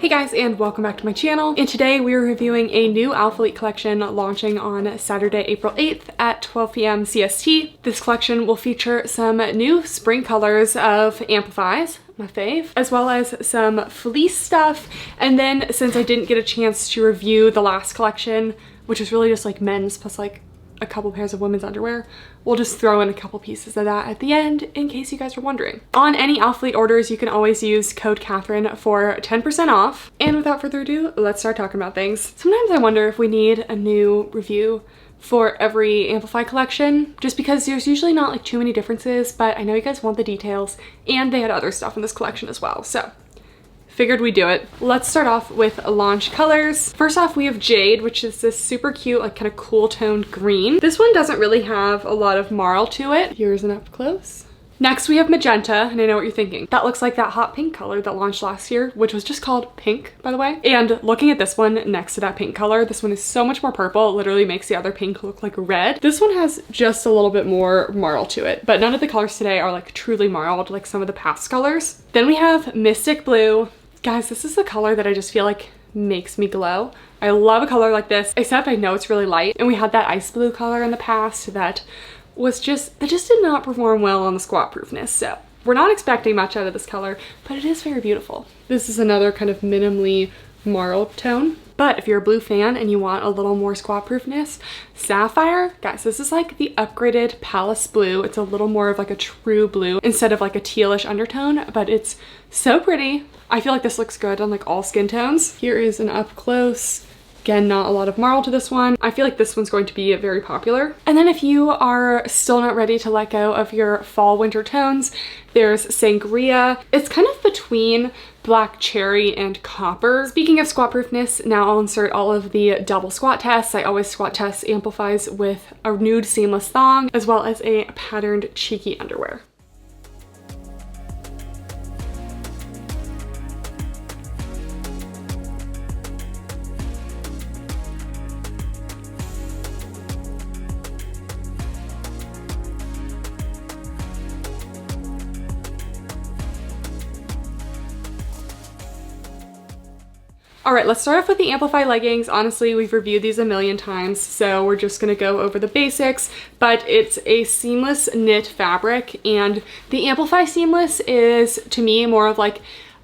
Hey guys, and welcome back to my channel. And today we are reviewing a new Alphalete collection launching on Saturday, April 8th at 12 p.m. CST. This collection will feature some new spring colors of Amplifys, my fave, as well as some fleece stuff. And then since I didn't get a chance to review the last collection, which is really just like men's plus like a couple pairs of women's underwear, we'll just throw in a couple pieces of that at the end in case you guys are wondering. On any Alphalete orders, you can always use code Kathryn for 10% off. And without further ado, let's start talking about things. Sometimes I wonder if we need a new review for every Amplify collection, just because there's usually not like too many differences, but I know you guys want the details, and they had other stuff in this collection as well, so figured we'd do it. Let's start off with launch colors. First off, we have Jade, which is this super cute, like kind of cool toned green. This one doesn't really have a lot of marl to it. Here's an up close. Next we have Magenta, and I know what you're thinking. That looks like that hot pink color that launched last year, which was just called Pink, by the way. And looking at this one next to that pink color, this one is so much more purple. It literally makes the other pink look like red. This one has just a little bit more marl to it, but none of the colors today are like truly marled like some of the past colors. Then we have Mystic Blue. Guys, this is the color that I just feel like makes me glow. I love a color like this, except I know it's really light. And we had that ice blue color in the past that just did not perform well on the squat proofness. So we're not expecting much out of this color, but it is very beautiful. This is another kind of minimally marled tone. But if you're a blue fan and you want a little more squat proofness, Sapphire, guys, this is like the upgraded Palace Blue. It's a little more of like a true blue instead of like a tealish undertone, but it's so pretty. I feel like this looks good on like all skin tones. Here is an up close. Again, not a lot of marl to this one. I feel like this one's going to be very popular. And then if you are still not ready to let go of your fall winter tones, there's Sangria. It's kind of between black cherry and copper. Speaking of squat proofness, now I'll insert all of the double squat tests. I always squat test Amplifys with a nude seamless thong as well as a patterned cheeky underwear. All right, let's start off with the Amplify leggings. Honestly, we've reviewed these a million times, so we're just gonna go over the basics, but it's a seamless knit fabric, and the Amplify seamless is, to me, more of like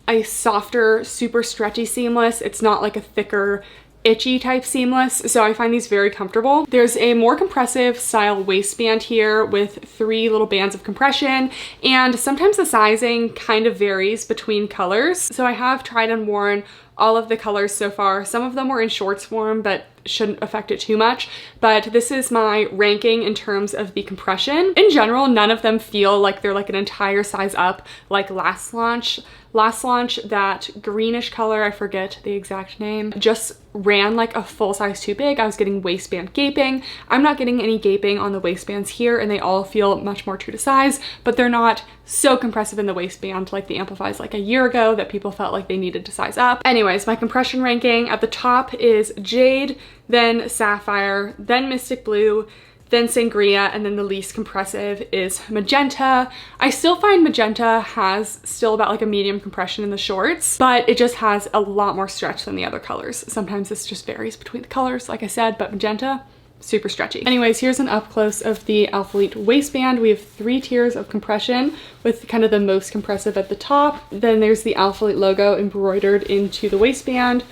a softer, super stretchy seamless. It's not like a thicker, itchy type seamless, so I find these very comfortable. There's a more compressive style waistband here with 3 little bands of compression, and sometimes the sizing kind of varies between colors. So I have tried and worn all of the colors so far. Some of them were in shorts form, but shouldn't affect it too much. But this is my ranking in terms of the compression. In general, none of them feel like they're like an entire size up like last launch. Last launch, that greenish color, I forget the exact name, just ran like a full size too big. I was getting waistband gaping. I'm not getting any gaping on the waistbands here, and they all feel much more true to size, but they're not so compressive in the waistband like the Amplifys like a year ago that people felt like they needed to size up. Anyways, my compression ranking at the top is Jade, then Sapphire, then Mystic Blue, then Sangria, and then the least compressive is Magenta. I still find Magenta has still about like a medium compression in the shorts, but it just has a lot more stretch than the other colors. Sometimes this just varies between the colors, like I said, but Magenta, super stretchy. Anyways, here's an up close of the Alphalete waistband. We have 3 tiers of compression with kind of the most compressive at the top. Then there's the Alphalete logo embroidered into the waistband.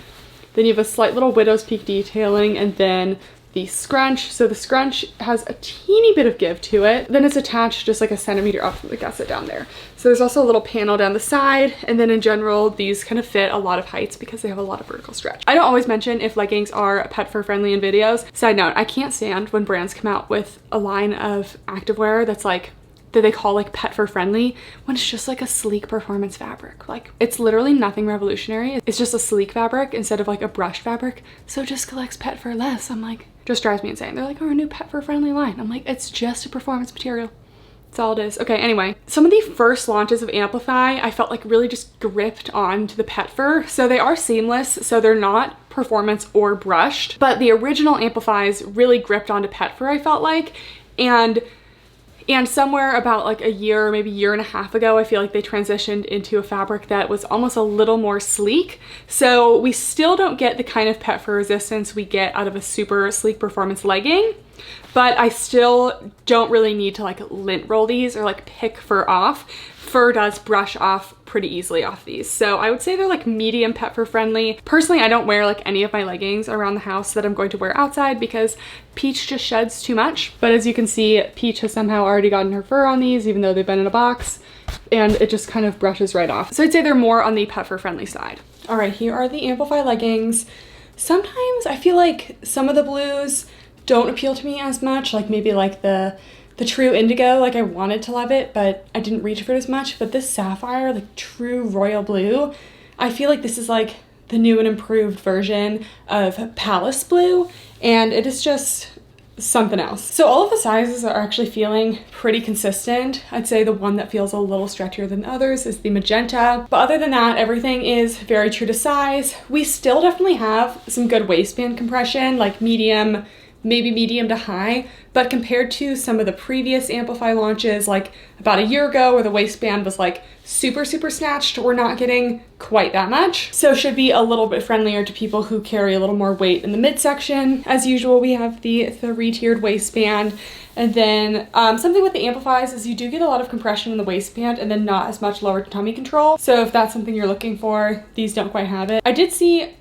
Then you have a slight little widow's peak detailing, and then the scrunch. So the scrunch has a teeny bit of give to it. Then it's attached just like a centimeter up from the gusset down there. So there's also a little panel down the side. And then in general, these kind of fit a lot of heights because they have a lot of vertical stretch. I don't always mention if leggings are pet fur friendly in videos. Side note, I can't stand when brands come out with a line of activewear that's like, that they call like pet fur friendly, when it's just like a sleek performance fabric. Like, it's literally nothing revolutionary. It's just a sleek fabric instead of like a brushed fabric. So it just collects pet fur less. I'm like, just drives me insane. They're like, oh, our new pet fur friendly line. I'm like, it's just a performance material. That's all it is. Okay, anyway, some of the first launches of Amplify, I felt like really just gripped onto the pet fur. So they are seamless, so they're not performance or brushed, but the original Amplifys really gripped onto pet fur, I felt like. And And somewhere about like a year, maybe year and a half ago, I feel like they transitioned into a fabric that was almost a little more sleek. So we still don't get the kind of pet fur resistance we get out of a super sleek performance legging, but I still don't really need to like lint roll these or like pick fur off. Fur does brush off pretty easily off these. So I would say they're like medium pet fur friendly. Personally, I don't wear like any of my leggings around the house that I'm going to wear outside because Peach just sheds too much. But as you can see, Peach has somehow already gotten her fur on these, even though they've been in a box, and it just kind of brushes right off. So I'd say they're more on the pet fur friendly side. All right, here are the Amplify leggings. Sometimes I feel like some of the blues don't appeal to me as much, like maybe like the true indigo, like I wanted to love it, but I didn't reach for it as much. But this sapphire, like true royal blue, I feel like this is like the new and improved version of Palace blue, and it is just something else. So all of the sizes are actually feeling pretty consistent. I'd say the one that feels a little stretchier than others is the magenta. But other than that, everything is very true to size. We still definitely have some good waistband compression, like medium, maybe medium to high, but compared to some of the previous Amplify launches, like about a year ago where the waistband was like super snatched, we're not getting quite that much. So should be a little bit friendlier to people who carry a little more weight in the midsection. As usual, we have the 3-tiered waistband. And then something with the Amplifies is you do get a lot of compression in the waistband and then not as much lower tummy control. So if that's something you're looking for, these don't quite have it. I did see,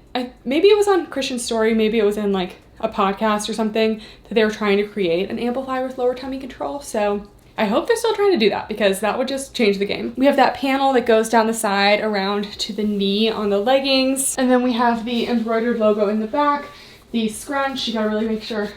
maybe it was on Christian's story, maybe it was in like a podcast or something, that they were trying to create an Amplify with lower tummy control. So I hope they're still trying to do that because that would just change the game. We have that panel that goes down the side around to the knee on the leggings. And then we have the embroidered logo in the back, the scrunch. You gotta really make sure,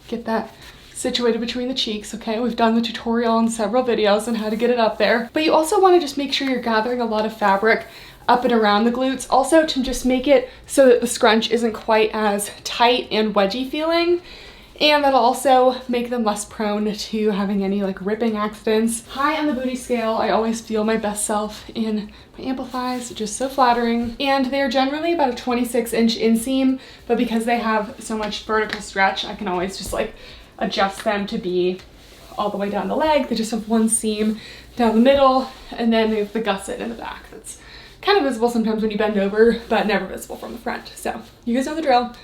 get that situated between the cheeks, okay? We've done the tutorial on several videos on how to get it up there. But you also wanna just make sure you're gathering a lot of fabric up and around the glutes, also to just make it so that the scrunch isn't quite as tight and wedgy feeling, and that'll also make them less prone to having any like ripping accidents. High on the booty scale, I always feel my best self in my Amplifies, just so flattering. And they're generally about a 26-inch inseam, but because they have so much vertical stretch, I can always just like adjust them to be all the way down the leg. They just have one seam down the middle, and then they have the gusset in the back that's kind of visible sometimes when you bend over, but never visible from the front. So you guys know the drill.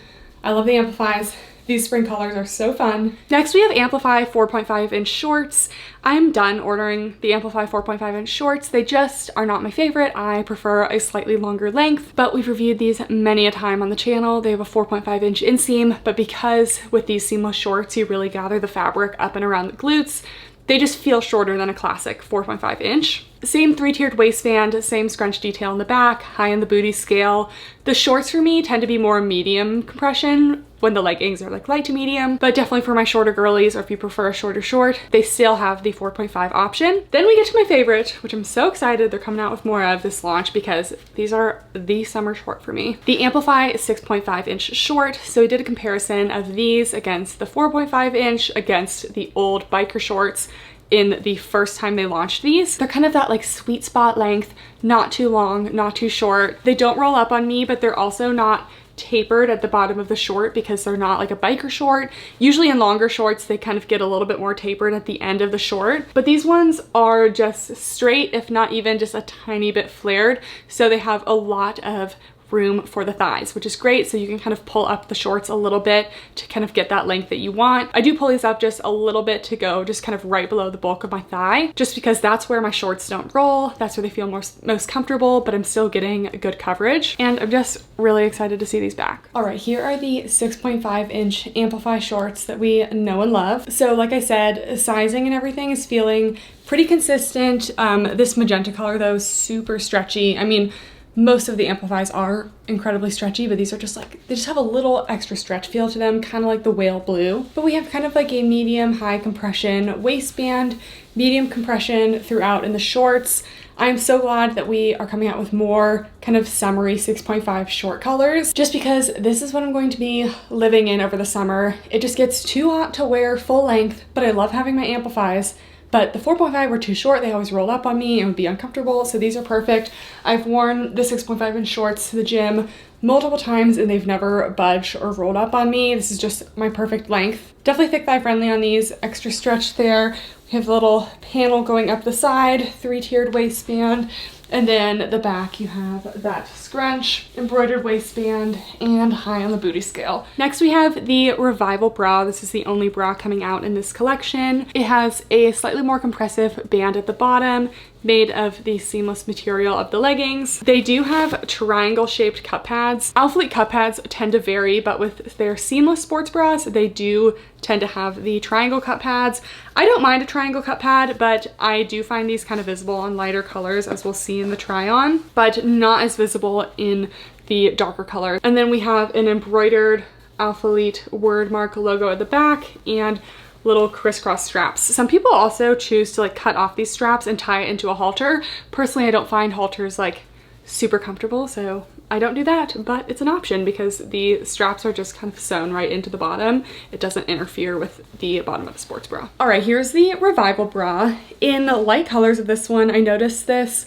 I love the Amplifies. These spring colors are so fun. Next we have Amplify 4.5-inch shorts. I'm done ordering the Amplify 4.5-inch shorts. They just are not my favorite. I prefer a slightly longer length, but we've reviewed these many a time on the channel. They have a 4.5-inch inseam, but because with these seamless shorts, you really gather the fabric up and around the glutes, they just feel shorter than a classic 4.5-inch. Same 3-tiered waistband, same scrunch detail in the back, high in the booty scale. The shorts for me tend to be more medium compression when the leggings are like light to medium, but definitely for my shorter girlies, or if you prefer a shorter short, they still have the 4.5 option. Then we get to my favorite, which I'm so excited they're coming out with more of this launch because these are the summer short for me. The Amplify 6.5-inch short. So we did a comparison of these against the 4.5-inch against the old biker shorts in the first time they launched these. They're kind of that like sweet spot length, not too long, not too short. They don't roll up on me, but they're also not tapered at the bottom of the short because they're not like a biker short. Usually in longer shorts, they kind of get a little bit more tapered at the end of the short, but these ones are just straight, if not even just a tiny bit flared. So they have a lot of room for the thighs, which is great. So you can kind of pull up the shorts a little bit to kind of get that length that you want. I do pull these up just a little bit to go just kind of right below the bulk of my thigh, just because that's where my shorts don't roll. That's where they feel most comfortable, but I'm still getting good coverage. And I'm just really excited to see these back. All right, here are the 6.5-inch Amplify shorts that we know and love. So like I said, sizing and everything is feeling pretty consistent. This magenta color though is super stretchy. I mean, most of the Amplifies are incredibly stretchy, but these are just like, they just have a little extra stretch feel to them, kind of like the whale blue. But we have kind of like a medium high compression waistband, medium compression throughout in the shorts. I'm so glad that we are coming out with more kind of summery 6.5 short colors, just because this is what I'm going to be living in over the summer. It just gets too hot to wear full length, but I love having my Amplifies. But the 4.5 were too short. They always roll up on me and would be uncomfortable. So these are perfect. I've worn the 6.5-inch shorts to the gym multiple times and they've never budged or rolled up on me. This is just my perfect length. Definitely thick thigh friendly on these, extra stretch there. You have a little panel going up the side, 3-tiered waistband, and then the back you have that scrunch, embroidered waistband, and high on the booty scale. Next we have the Revival bra. This is the only bra coming out in this collection. It has a slightly more compressive band at the bottom, made of the seamless material of the leggings. They do have triangle shaped cup pads. Alphalete cup pads tend to vary, but with their seamless sports bras, they do tend to have the triangle cup pads. I don't mind a triangle cup pad, but I do find these kind of visible on lighter colors, as we'll see in the try on, but not as visible in the darker colors. And then we have an embroidered Alphalete word mark logo at the back and little crisscross straps. Some people also choose to like cut off these straps and tie it into a halter. Personally, I don't find halters like super comfortable, so I don't do that, but it's an option because the straps are just kind of sewn right into the bottom. It doesn't interfere with the bottom of the sports bra. All right, here's the Revival bra. In the light colors of this one, I noticed this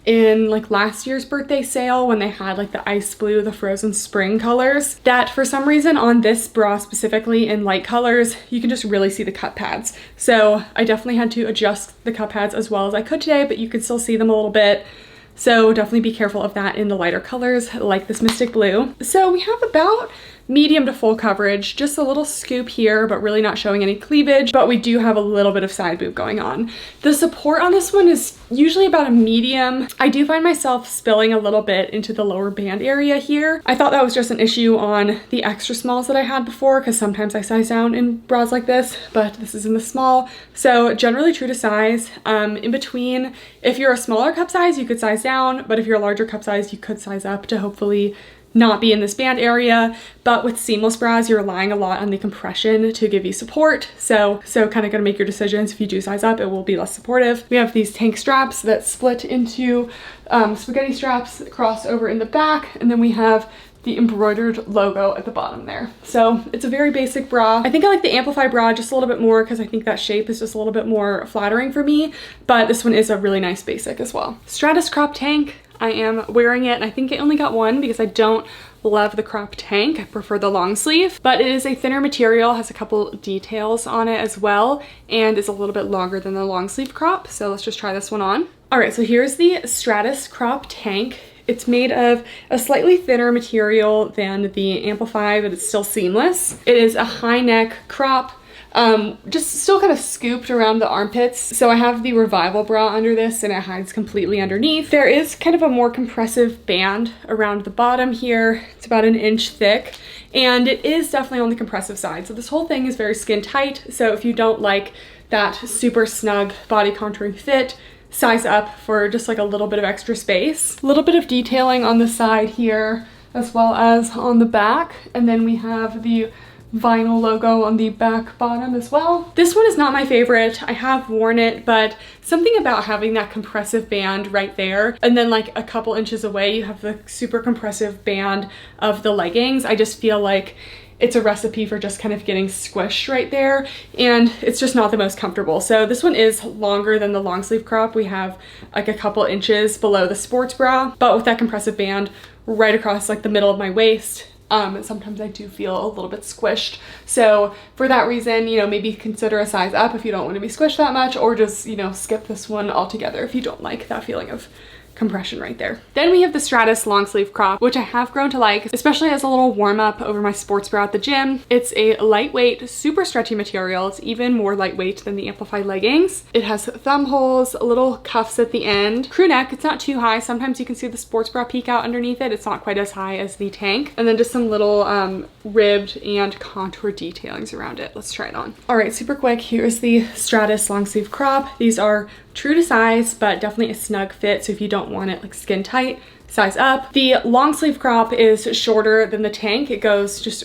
in like last year's birthday sale when they had like the ice blue, the frozen spring colors, that for some reason on this bra specifically in light colors, you can just really see the cup pads. So I definitely had to adjust the cup pads as well as I could today, but you can still see them a little bit. So definitely be careful of that in the lighter colors like this Mystic Blue. So we have about medium to full coverage, just a little scoop here, but really not showing any cleavage, but we do have a little bit of side boob going on. The support on this one is usually about a medium. I do find myself spilling a little bit into the lower band area here. I thought that was just an issue on the extra smalls that I had before, because sometimes I size down in bras like this, but this is in the small. So generally true to size. In between, if you're a smaller cup size, you could size down, but if you're a larger cup size, you could size up to hopefully not be in this band area. But with seamless bras, you're relying a lot on the compression to give you support. So kind of gonna make your decisions. If you do size up, it will be less supportive. We have these tank straps that split into spaghetti straps that cross over in the back. And then we have the embroidered logo at the bottom there. So it's a very basic bra. I think I like the Amplify bra just a little bit more because I think that shape is just a little bit more flattering for me, but this one is a really nice basic as well. Stratus crop tank. I am wearing it, and I think I only got one because I don't love the crop tank. I prefer the long sleeve, but it is a thinner material, has a couple details on it as well, and is a little bit longer than the long sleeve crop. So let's just try this one on. All right, so here's the Stratus crop tank. It's made of a slightly thinner material than the Amplify, but it's still seamless. It is a high neck crop, just still kind of scooped around the armpits. So I have the Revival bra under this and it hides completely underneath. There is kind of a more compressive band around the bottom here. It's about 1 inch thick and it is definitely on the compressive side. So this whole thing is very skin tight. So if you don't like that super snug body contouring fit, size up for just like a little bit of extra space. A little bit of detailing on the side here as well as on the back. And then we have the vinyl logo on the back bottom as well. This one is not my favorite. I have worn it, but something about having that compressive band right there and then like a couple inches away you have the super compressive band of the leggings. I just feel like it's a recipe for just kind of getting squished right there, and it's just not the most comfortable. So this one is longer than the long sleeve crop. We have like a couple inches below the sports bra, but with that compressive band right across like the middle of my waist, sometimes I do feel a little bit squished. So for that reason, you know, maybe consider a size up if you don't want to be squished that much, or just, you know, skip this one altogether if you don't like that feeling of compression right there. Then we have the Stratus long sleeve crop, which I have grown to like, especially as a little warm up over my sports bra at the gym. It's a lightweight, super stretchy material. It's even more lightweight than the Amplify leggings. It has thumb holes, little cuffs at the end, crew neck. It's not too high. Sometimes you can see the sports bra peek out underneath it. It's not quite as high as the tank. And then just some little ribbed and contour detailings around it. Let's try it on. All right, super quick. Here's the Stratus long sleeve crop. These are true to size, but definitely a snug fit. So if you don't want it like skin tight, size up. The long sleeve crop is shorter than the tank. It goes just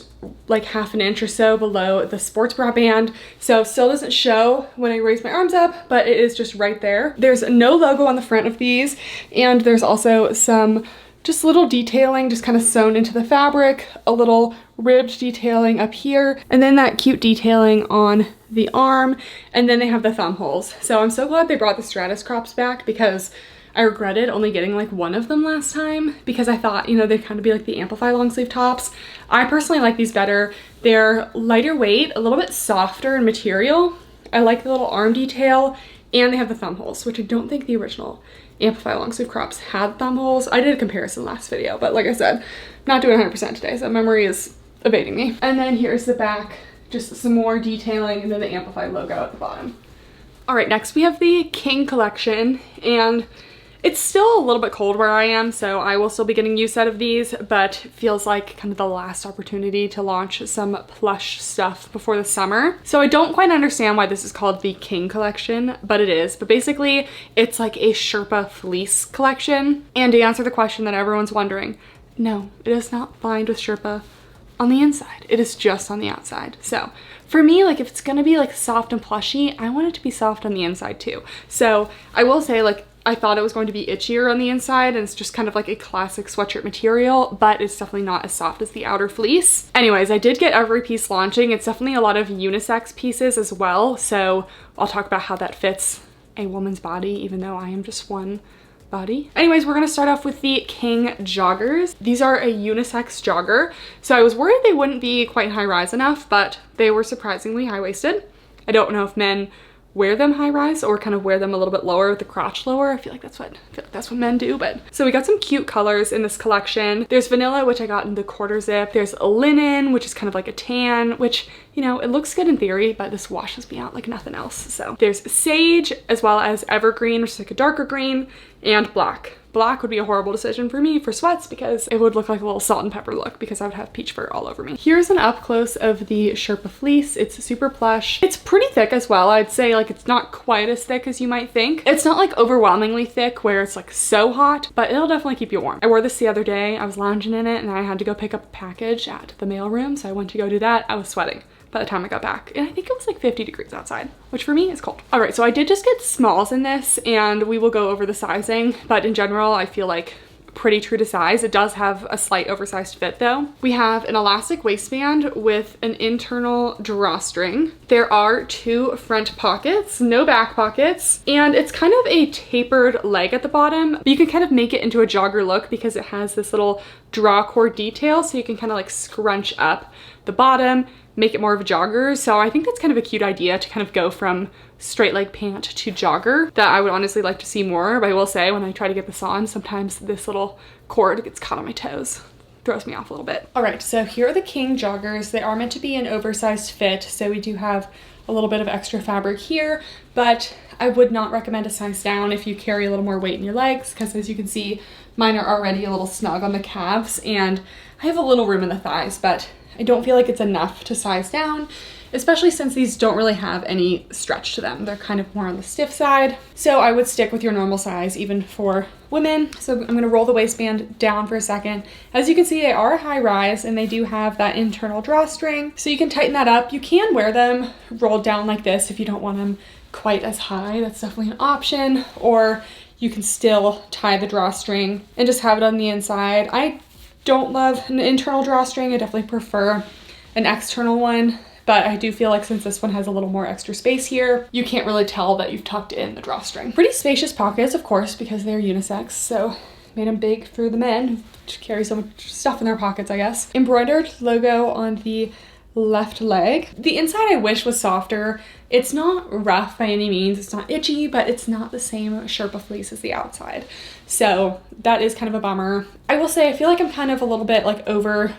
like 1/2 inch or so below the sports bra band. So still doesn't show when I raise my arms up, but it is just right there. There's no logo on the front of these. And there's also some just little detailing just kind of sewn into the fabric, a little ribbed detailing up here, and then that cute detailing on the arm, and then they have the thumb holes. So I'm so glad they brought the Stratus crops back because I regretted only getting like one of them last time because I thought, you know, they'd kind of be like the Amplify long sleeve tops. I personally like these better. They're lighter weight, a little bit softer in material. I like the little arm detail, and they have the thumb holes, which I don't think the original Amplify long sleeve crops had thumb holes. I did a comparison last video, but like I said, not doing 100% today, so memory is evading me. And then here's the back, just some more detailing, and then the Amplify logo at the bottom. All right, next we have the King collection, and it's still a little bit cold where I am, so I will still be getting use out of these, but feels like kind of the last opportunity to launch some plush stuff before the summer. So I don't quite understand why this is called the King collection, but it is. But basically, it's like a Sherpa Fleece collection. And to answer the question that everyone's wondering, no, it is not lined with Sherpa on the inside. It is just on the outside. So for me, like if it's gonna be like soft and plushy, I want it to be soft on the inside too. So I will say, like, I thought it was going to be itchier on the inside, and it's just kind of like a classic sweatshirt material, but it's definitely not as soft as the outer fleece. Anyways, I did get every piece launching. It's definitely a lot of unisex pieces as well, so I'll talk about how that fits a woman's body, even though I am just one body. Anyways, we're gonna start off with the King joggers. These are a unisex jogger, so I was worried they wouldn't be quite high-rise enough, but they were surprisingly high-waisted. I don't know if men wear them high rise or kind of wear them a little bit lower with the crotch lower. I feel like that's what men do. But so we got some cute colors in this collection. There's vanilla, which I got in the quarter zip. There's a linen, which is kind of like a tan, which, you know, it looks good in theory, but this washes me out like nothing else. So there's sage, as well as evergreen, which is like a darker green, and black. Black would be a horrible decision for me for sweats because it would look like a little salt and pepper look because I would have peach fur all over me. Here's an up close of the Sherpa Fleece. It's super plush. It's pretty thick as well. I'd say like it's not quite as thick as you might think. It's not like overwhelmingly thick where it's like so hot, but it'll definitely keep you warm. I wore this the other day. I was lounging in it and I had to go pick up a package at the mail room. So I went to go do that. I was sweating by the time I got back, and I think it was like 50 degrees outside, which for me is cold. All right, so I did just get smalls in this, and we will go over the sizing, but in general I feel like pretty true to size. It does have a slight oversized fit though. We have an elastic waistband with an internal drawstring. There are 2 front pockets, no back pockets, and it's kind of a tapered leg at the bottom, but you can kind of make it into a jogger look because it has this little draw cord detail, so you can kind of like scrunch up the bottom, make it more of a jogger. So I think that's kind of a cute idea to kind of go from straight leg pant to jogger that I would honestly like to see more. But I will say when I try to get this on, sometimes this little cord gets caught on my toes. Throws me off a little bit. All right, so here are the King joggers. They are meant to be an oversized fit, so we do have a little bit of extra fabric here, but I would not recommend a size down if you carry a little more weight in your legs, because as you can see, mine are already a little snug on the calves, and I have a little room in the thighs, but I don't feel like it's enough to size down, especially since these don't really have any stretch to them. They're kind of more on the stiff side. So I would stick with your normal size even for women. So I'm gonna roll the waistband down for a second. As you can see, they are high rise and they do have that internal drawstring. So you can tighten that up. You can wear them rolled down like this if you don't want them quite as high. That's definitely an option. Or you can still tie the drawstring and just have it on the inside. I don't love an internal drawstring. I definitely prefer an external one, but I do feel like since this one has a little more extra space here, you can't really tell that you've tucked in the drawstring. Pretty spacious pockets, of course, because they're unisex, so made them big for the men who carry so much stuff in their pockets, I guess. Embroidered logo on the left leg. The inside I wish was softer. It's not rough by any means. It's not itchy, but it's not the same Sherpa Fleece as the outside. So that is kind of a bummer. I will say I feel like I'm kind of a little bit like over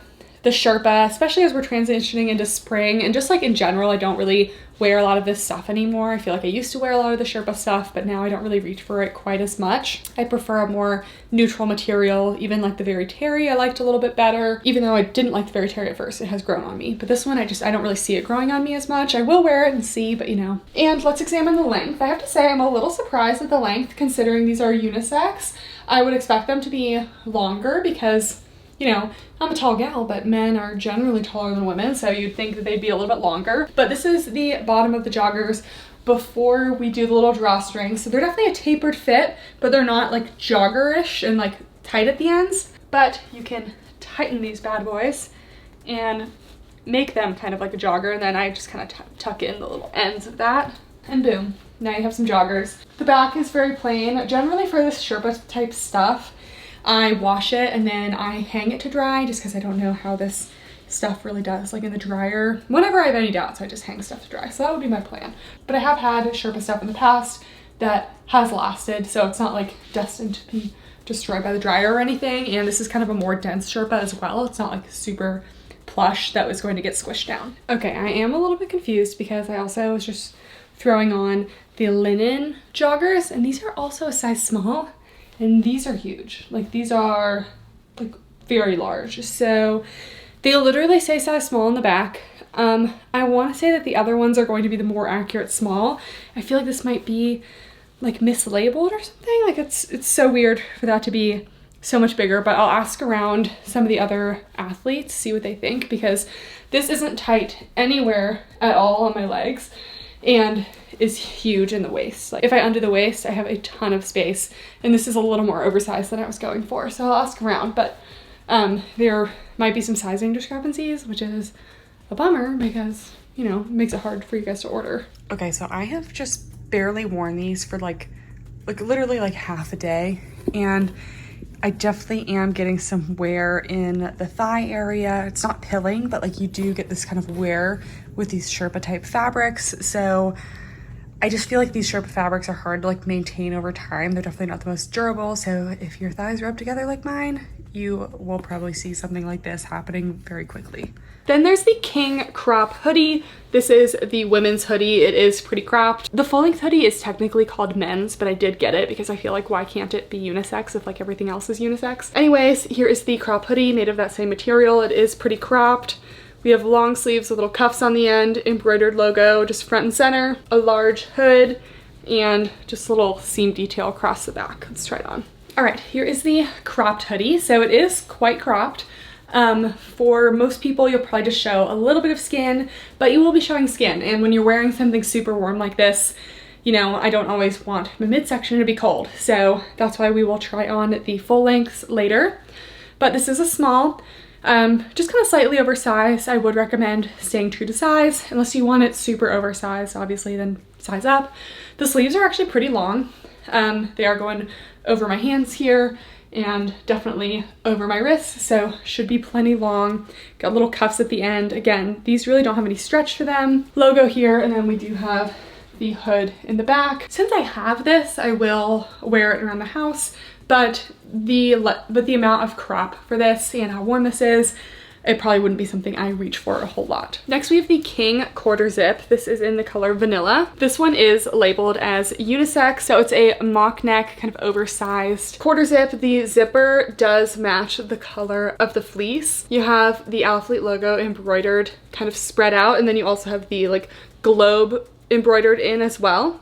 the Sherpa, especially as we're transitioning into spring, and just like in general, I don't really wear a lot of this stuff anymore. I feel like I used to wear a lot of the Sherpa stuff, but now I don't really reach for it quite as much. I prefer a more neutral material. Even like the Very Terry I liked a little bit better, even though I didn't like the Very Terry at first. It has grown on me, but this one I don't really see it growing on me as much. I will wear it and see, but you know. And let's examine the length. I have to say I'm a little surprised at the length considering these are unisex. I would expect them to be longer because, you know, I'm a tall gal, but men are generally taller than women, so you'd think that they'd be a little bit longer. But this is the bottom of the joggers before we do the little drawstring. So they're definitely a tapered fit, but they're not like joggerish and like tight at the ends. But you can tighten these bad boys and make them kind of like a jogger, and then I just kind of tuck in the little ends of that, and boom, now you have some joggers. The back is very plain. Generally for this Sherpa type stuff, I wash it and then I hang it to dry just because I don't know how this stuff really does, like in the dryer. Whenever I have any doubts, I just hang stuff to dry. So that would be my plan. But I have had Sherpa stuff in the past that has lasted, so it's not like destined to be destroyed by the dryer or anything. And this is kind of a more dense Sherpa as well. It's not like super plush that was going to get squished down. Okay, I am a little bit confused because I also was just throwing on the linen joggers, and these are also a size small, and these are huge. Like these are like very large. So they literally say size small on the back. I want to say that the other ones are going to be the more accurate small. I feel like this might be like mislabeled or something. Like it's so weird for that to be so much bigger, but I'll ask around some of the other athletes, see what they think, because this isn't tight anywhere at all on my legs and is huge in the waist. Like if I undo the waist, I have a ton of space, and this is a little more oversized than I was going for. So I'll ask around, but there might be some sizing discrepancies, which is a bummer because, you know, it makes it hard for you guys to order. Okay, so I have just barely worn these for like literally like half a day, and I definitely am getting some wear in the thigh area. It's not pilling, but like you do get this kind of wear with these Sherpa type fabrics. So I just feel like these Sherpa fabrics are hard to like maintain over time. They're definitely not the most durable. So if your thighs rub together like mine, you will probably see something like this happening very quickly. Then there's the King crop hoodie. This is the women's hoodie. It is pretty cropped. The full-length hoodie is technically called men's, but I did get it because I feel like why can't it be unisex if like everything else is unisex? Anyways, here is the crop hoodie made of that same material. It is pretty cropped. We have long sleeves with little cuffs on the end, embroidered logo just front and center, a large hood, and just a little seam detail across the back. Let's try it on. All right, here is the cropped hoodie. So it is quite cropped. For most people, you'll probably just show a little bit of skin, but you will be showing skin. And when you're wearing something super warm like this, you know, I don't always want my midsection to be cold. So that's why we will try on the full lengths later. But this is a small, just kind of slightly oversized. I would recommend staying true to size, unless you want it super oversized, obviously, then size up. The sleeves are actually pretty long. They are going over my hands here and definitely over my wrists, so should be plenty long. Got little cuffs at the end. Again, these really don't have any stretch to them. Logo here, and then we do have the hood in the back. Since I have this, I will wear it around the house, but the amount of crop for this and how warm this is, it probably wouldn't be something I reach for a whole lot. Next, we have the King quarter zip. This is in the color vanilla. This one is labeled as unisex, so it's a mock neck, kind of oversized quarter zip. The zipper does match the color of the fleece. You have the Alphalete logo embroidered, kind of spread out, and then you also have the like globe embroidered in as well.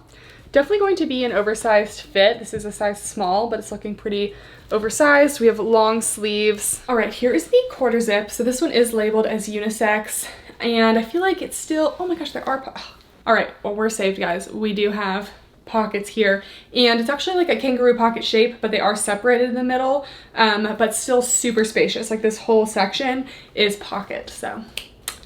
Definitely going to be an oversized fit. This is a size small, but it's looking pretty oversized. We have long sleeves. All right, here is the quarter zip. So this one is labeled as unisex, and I feel like it's still, oh my gosh, there are, all right, well, we're saved, guys. We do have pockets here, and it's actually like a kangaroo pocket shape, but they are separated in the middle, but still super spacious. Like this whole section is pocket, so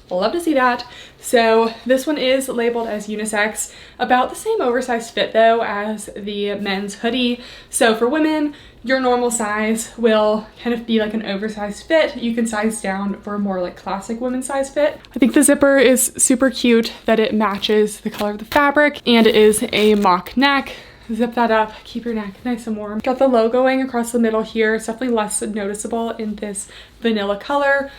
love to see that. So this one is labeled as unisex, about the same oversized fit though as the men's hoodie. So for women, your normal size will kind of be like an oversized fit. You can size down for a more like classic women's size fit. I think the zipper is super cute that it matches the color of the fabric, and it is a mock neck. Zip that up, keep your neck nice and warm. Got the logoing across the middle here. It's definitely less noticeable in this vanilla color.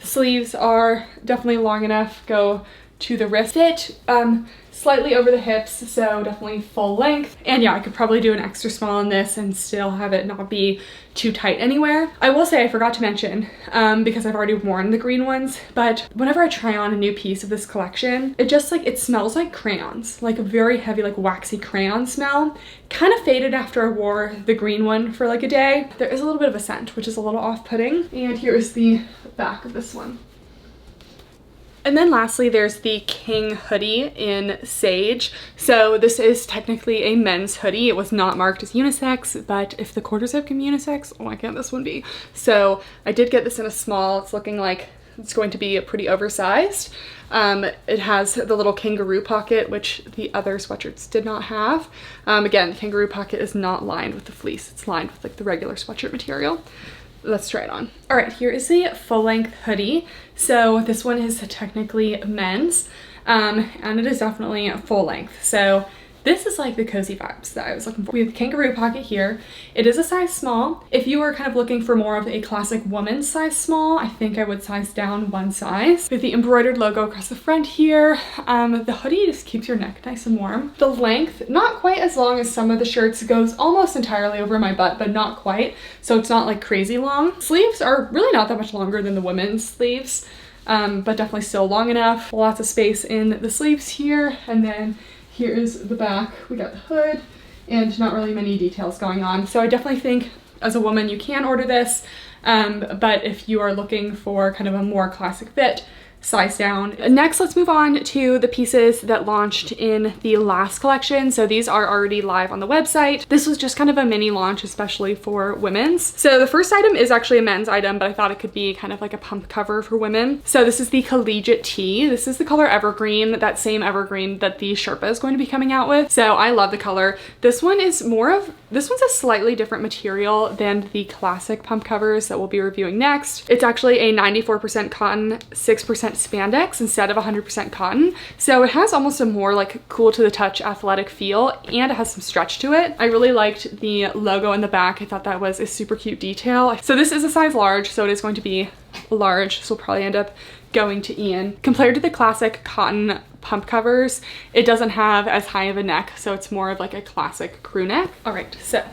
Sleeves are definitely long enough, go to the wrist. Fit slightly over the hips, so definitely full length. And yeah, I could probably do an extra small in this and still have it not be too tight anywhere. I will say I forgot to mention, because I've already worn the green ones, but whenever I try on a new piece of this collection, it just like, it smells like crayons, like a very heavy, like waxy crayon smell. Kind of faded after I wore the green one for like a day. There is a little bit of a scent, which is a little off-putting. And here is the back of this one. And then lastly, there's the King hoodie in Sage. So this is technically a men's hoodie. It was not marked as unisex, but if the quarter zip can be unisex, why can't this one be? So I did get this in a small. It's looking like it's going to be pretty oversized. It has the little kangaroo pocket, which the other sweatshirts did not have. Again, the kangaroo pocket is not lined with the fleece. It's lined with like the regular sweatshirt material. let's try it on. All right, here is the full length hoodie. So this one is technically men's, and it is definitely a full length. So this is like the cozy vibes that I was looking for. We have the kangaroo pocket here. It is a size small. If you were kind of looking for more of a classic woman's size small, I think I would size down one size. With the embroidered logo across the front here. The hoodie just keeps your neck nice and warm. The length, not quite as long as some of the shirts, goes almost entirely over my butt, but not quite. So it's not like crazy long. Sleeves are really not that much longer than the women's sleeves, but definitely still long enough. Lots of space in the sleeves here, and then here's the back. We got the hood and not really many details going on. So I definitely think as a woman you can order this, but if you are looking for kind of a more classic fit, size down. Next, let's move on to the pieces that launched in the last collection. So these are already live on the website. This was just kind of a mini launch, especially for women's. So the first item is actually a men's item, but I thought it could be kind of like a pump cover for women. So this is the Collegiate tee. This is the color Evergreen, that same Evergreen that the Sherpa is going to be coming out with. So I love the color. This one's a slightly different material than the classic pump covers that we'll be reviewing next. It's actually a 94% cotton, 6% spandex instead of 100% cotton. So it has almost a more like cool to the touch athletic feel, and it has some stretch to it. I really liked the logo in the back. I thought that was a super cute detail. So this is a size large, so it is going to be large. So we'll probably end up going to Ian. Compared to the classic cotton pump covers, it doesn't have as high of a neck, so it's more of like a classic crew neck. All right, so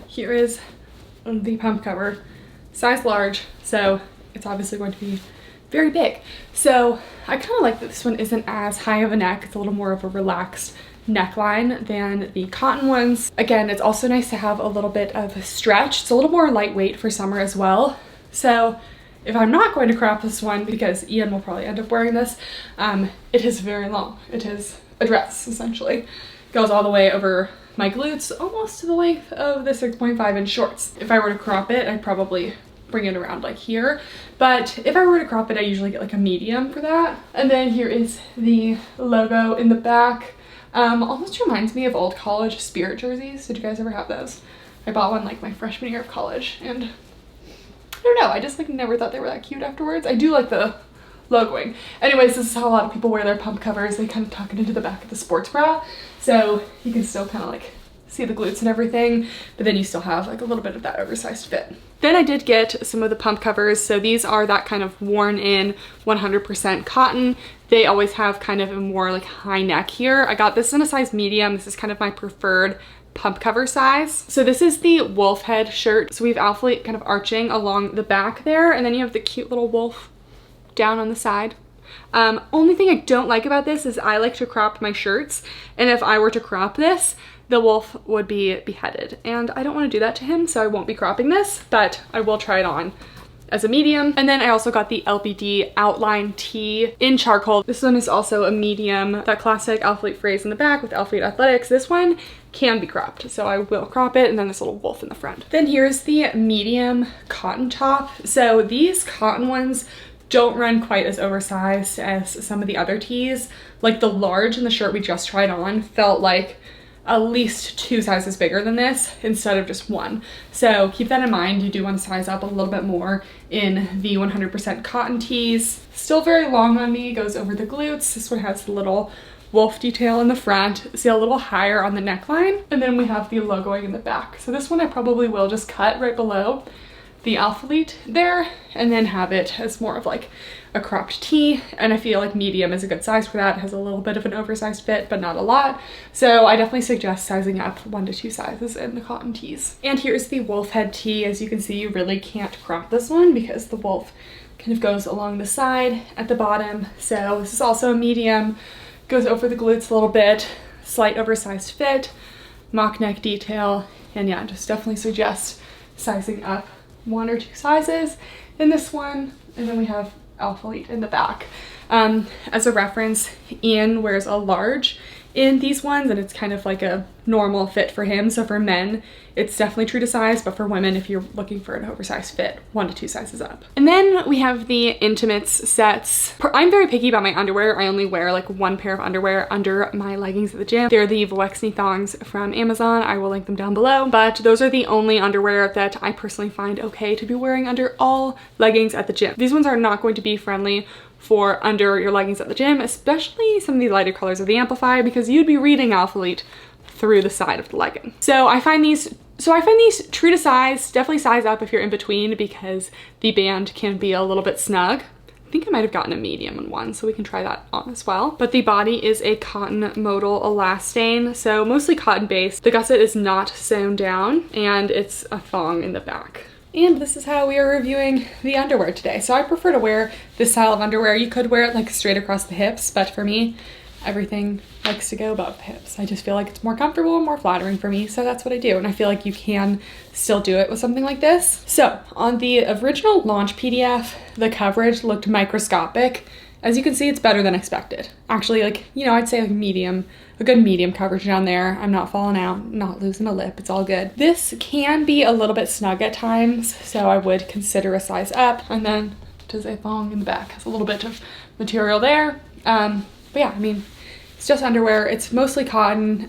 here is the pump cover, size large, so it's obviously going to be very big. So I kind of like that this one isn't as high of a neck. It's a little more of a relaxed neckline than the cotton ones. Again, it's also nice to have a little bit of a stretch. It's a little more lightweight for summer as well. So if I'm not going to crop this one, because Ian will probably end up wearing this, it is very long. It is a dress, essentially. Goes all the way over my glutes, almost to the length of the 6.5-inch shorts. If I were to crop it, I'd probably bring it around like here, but if I were to crop it, I usually get like a medium for that. And then here is the logo in the back. Almost reminds me of old college Spirit jerseys. Did you guys ever have those? I bought one like my freshman year of college, and I don't know, I just like never thought they were that cute afterwards. I do like the logoing. Anyways, this is how a lot of people wear their pump covers. They kind of tuck it into the back of the sports bra, so you can still kind of like see the glutes and everything, but then you still have like a little bit of that oversized fit. Then I did get some of the pump covers. So these are that kind of worn in 100% cotton. They always have kind of a more like high neck here. I got this in a size medium. This is kind of my preferred pump cover size. So this is the wolf head shirt. So we have Alphalete kind of arching along the back there, and then you have the cute little wolf down on the side. Only thing I don't like about this is I like to crop my shirts, and if I were to crop this, the wolf would be beheaded, and I don't want to do that to him, so I won't be cropping this, but I will try it on as a medium. And then I also got the LBD outline tee in charcoal. This one is also a medium, that classic Alphalete phrase in the back with Alphalete Athletics. This one can be cropped, so I will crop it, and then this little wolf in the front. Then here's the medium cotton top. So these cotton ones don't run quite as oversized as some of the other tees. Like the large in the shirt we just tried on felt like at least 2 sizes bigger than this instead of just 1. So keep that in mind. You do want to size up a little bit more in the 100% cotton tees. Still very long on me, goes over the glutes. This one has the little wolf detail in the front, see a little higher on the neckline, and then we have the logoing in the back. So this one I probably will just cut right below the Alphalete there, and then have it as more of like a cropped tee. And I feel like medium is a good size for that. It has a little bit of an oversized fit, but not a lot. So I definitely suggest sizing up 1 to 2 sizes in the cotton tees. And here's the wolf head tee. As you can see, you really can't crop this one because the wolf kind of goes along the side at the bottom. So this is also a medium, goes over the glutes a little bit, slight oversized fit, mock neck detail. And yeah, just definitely suggest sizing up 1 or 2 sizes in this one. And then we have Alphalete in the back. As a reference, Ian wears a large in these ones, and it's kind of like a normal fit for him. So for men, it's definitely true to size, but for women, if you're looking for an oversized fit, 1 to 2 sizes up. And then we have the intimates sets. I'm very picky about my underwear. I only wear like 1 pair of underwear under my leggings at the gym. They're the Voexney thongs from Amazon. I will link them down below, but those are the only underwear that I personally find okay to be wearing under all leggings at the gym. These ones are not going to be friendly for under your leggings at the gym, especially some of the lighter colors of the Amplify, because you'd be reading Alphalete through the side of the legging. So I find these true to size. Definitely size up if you're in between, because the band can be a little bit snug. I think I might have gotten a medium in one, so we can try that on as well. But the body is a cotton modal elastane, so mostly cotton based. The gusset is not sewn down, and it's a thong in the back. And this is how we are reviewing the underwear today. So I prefer to wear this style of underwear. You could wear it like straight across the hips, but for me, everything likes to go above the hips. I just feel like it's more comfortable and more flattering for me, so that's what I do. And I feel like you can still do it with something like this. So on the original launch PDF, the coverage looked microscopic. As you can see, it's better than expected. Actually, like, you know, I'd say like medium, a good medium coverage down there. I'm not falling out, not losing a lip, it's all good. This can be a little bit snug at times, so I would consider a size up. And then it is a thong in the back, has a little bit of material there. But yeah, I mean, it's just underwear. It's mostly cotton.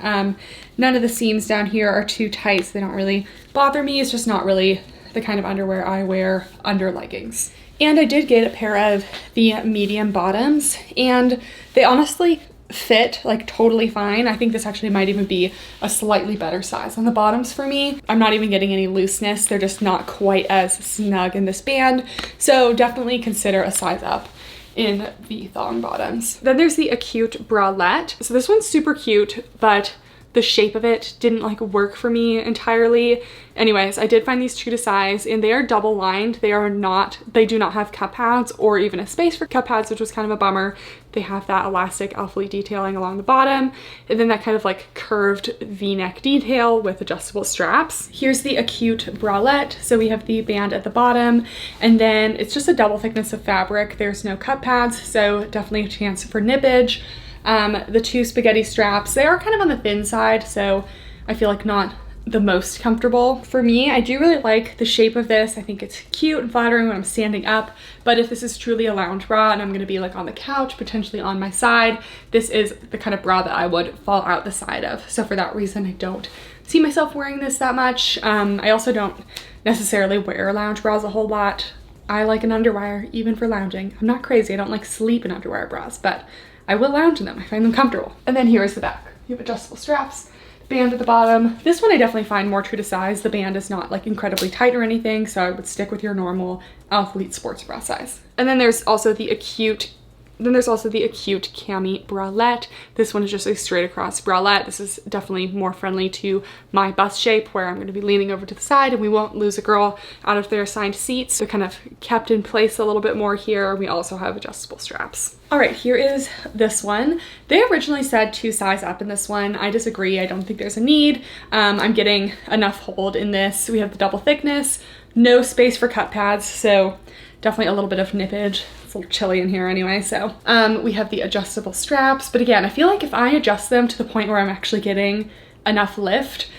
None of the seams down here are too tight, so they don't really bother me. It's just not really the kind of underwear I wear under leggings. And I did get a pair of the medium bottoms, and they honestly fit like totally fine. I think this actually might even be a slightly better size on the bottoms for me. I'm not even getting any looseness. They're just not quite as snug in this band. So definitely consider a size up in the thong bottoms. Then there's the Acute bralette. So this one's super cute, but the shape of it didn't like work for me entirely. Anyways, I did find these true to size, and they are double lined. They do not have cup pads or even a space for cup pads, which was kind of a bummer. They have that elastic Alphalete detailing along the bottom, and then that kind of like curved V-neck detail with adjustable straps. Here's the Acute bralette. So we have the band at the bottom, and then it's just a double thickness of fabric. There's no cup pads, so definitely a chance for nippage. The 2 spaghetti straps, they are kind of on the thin side, so I feel like not the most comfortable. For me, I do really like the shape of this. I think it's cute and flattering when I'm standing up, but if this is truly a lounge bra and I'm gonna be like on the couch, potentially on my side, this is the kind of bra that I would fall out the side of. So for that reason, I don't see myself wearing this that much. I also don't necessarily wear lounge bras a whole lot. I like an underwire even for lounging. I'm not crazy, I don't like sleep in underwire bras, but I will lounge in them. I find them comfortable. And then here is the back. You have adjustable straps, band at the bottom. This one I definitely find more true to size. The band is not like incredibly tight or anything, so I would stick with your normal Alphalete sports bra size. And then there's also the Acute cami bralette. This one is just a straight across bralette. This is definitely more friendly to my bust shape, where I'm going to be leaning over to the side and we won't lose a girl out of their assigned seats. So kind of kept in place a little bit more here. We also have adjustable straps. All right, here is this one. They originally said 2 size up in this one. I disagree. I don't think there's a need. I'm getting enough hold in this. We have the double thickness, no space for cup pads, so definitely a little bit of nippage. It's a little chilly in here anyway, so. We have the adjustable straps, but again, I feel like if I adjust them to the point where I'm actually getting enough lift,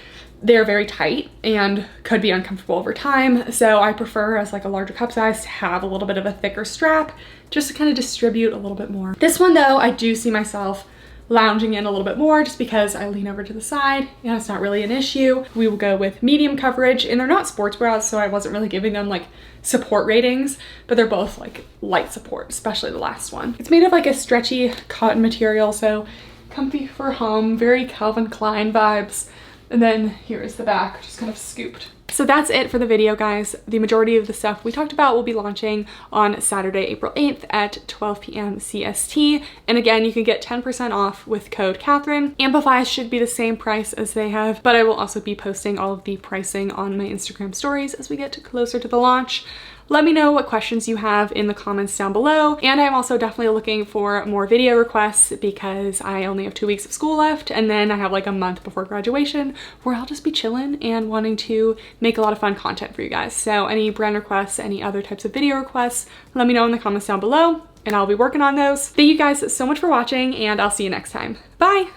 they're very tight and could be uncomfortable over time. So I prefer, as like a larger cup size, to have a little bit of a thicker strap just to kind of distribute a little bit more. This one though, I do see myself lounging in a little bit more just because I lean over to the side. Yeah, it's not really an issue. We will go with medium coverage, and they're not sports bras, so I wasn't really giving them like support ratings, but they're both like light support, especially the last one. It's made of like a stretchy cotton material, so comfy for home, very Calvin Klein vibes. And then here is the back, just kind of scooped. So that's it for the video, guys. The majority of the stuff we talked about will be launching on Saturday, April 8th at 12 p.m. CST. And again, you can get 10% off with code Kathryn. Amplify should be the same price as they have, but I will also be posting all of the pricing on my Instagram stories as we get closer to the launch. Let me know what questions you have in the comments down below. And I'm also definitely looking for more video requests because I only have 2 weeks of school left, and then I have like a month before graduation where I'll just be chilling and wanting to make a lot of fun content for you guys. So any brand requests, any other types of video requests, let me know in the comments down below and I'll be working on those. Thank you guys so much for watching, and I'll see you next time. Bye!